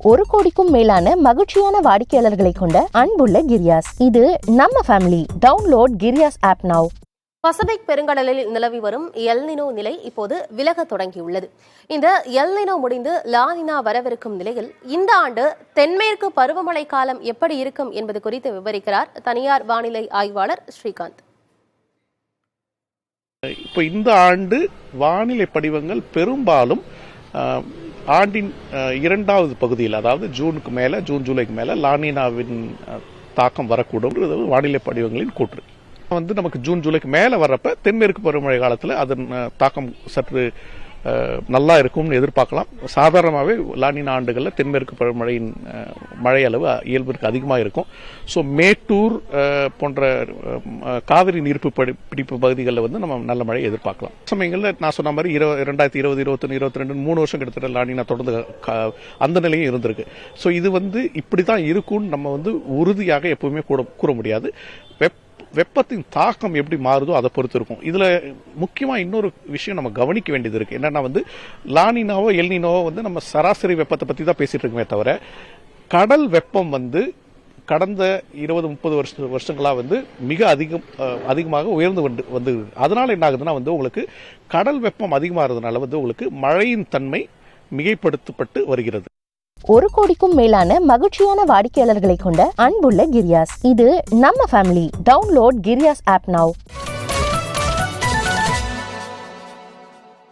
1 கோடிக்கும் மேலான மகிழ்ச்சியான வாடிக்கையாளர்களை கொண்ட அன்புள்ள கிரியாஸ். இது நம்ம family. Download Kriyas app now. Pacific பெருங்கடலில் நிலவி வரும் எல் நினோ நிலை இப்போது விலக தொடங்கியுள்ளது. இந்த எல் நினோ முடிந்து லா நினா வரவிருக்கும் நிலையில் இந்த ஆண்டு தென்மேற்கு பருவமழை காலம் எப்படி இருக்கும் என்பது குறித்து விவரிக்கிறார் தனியார் வானிலை ஆய்வாளர் ஸ்ரீகாந்த். இப்போ இந்த ஆண்டு வானிலை படிவங்கள் பெரும்பாலும் ஆண்டின் 2வது பகுதியில், அதாவது ஜூனுக்கு மேல, ஜூன் ஜூலைக்கு மேல லானினாவின் தாக்கம் வரக்கூடும் வானிலை படிவங்களின் கூற்று. நமக்கு ஜூன் ஜூலைக்கு மேல வர்றப்ப தென்மேற்கு பருவமழை காலத்தில் அதன் தாக்கம் சற்று நல்லா இருக்கும்னு எதிர்பார்க்கலாம். சாதாரணமாகவே லானினா ஆண்டுகளில் தென்மேற்கு பருவமழையின் மழை அளவு இயல்பிற்கு அதிகமாக இருக்கும். ஸோ மேட்டூர் போன்ற காவிரி நீர்ப்பு பிடிப்பு பகுதிகளில் நம்ம நல்ல மழை எதிர்பார்க்கலாம். சமயங்களில் நான் சொன்ன மாதிரி 2020, 21, 22 3 வருஷம் கிட்டத்தட்ட லானினா தொடர்ந்து அந்த நிலையும் இருந்திருக்கு. ஸோ இது இப்படி தான் இருக்கும்னு நம்ம உறுதியாக எப்பவுமே கூற முடியாது. வெப்பத்தின் தாக்கம் எப்படி மாறுதோ அதை பொறுத்து இருக்கும். இதுல முக்கியமா இன்னொரு விஷயம் நம்ம கவனிக்க வேண்டியது இருக்கு. என்னன்னா லானினாவோ எல்னினோவோ நம்ம சராசரி வெப்பத்தை பத்தி தான் பேசிட்டு இருக்கோமே தவிர, கடல் வெப்பம் கடந்த 20-30 வருஷங்களா மிக அதிகமாக உயர்ந்து வந்து அதனால என்ன ஆகுதுன்னா உங்களுக்கு கடல் வெப்பம் அதிகமாகிறதுனால உங்களுக்கு மழையின் தன்மை மிகைப்படுத்தப்பட்டு வருகிறது. 1 கோடிக்கும் மேலான மகிழ்ச்சியான வாடிக்கையாளர்களை கொண்ட அன்புள்ள கிரியாஸ். இது நம்ம family. Download Kriyas app now.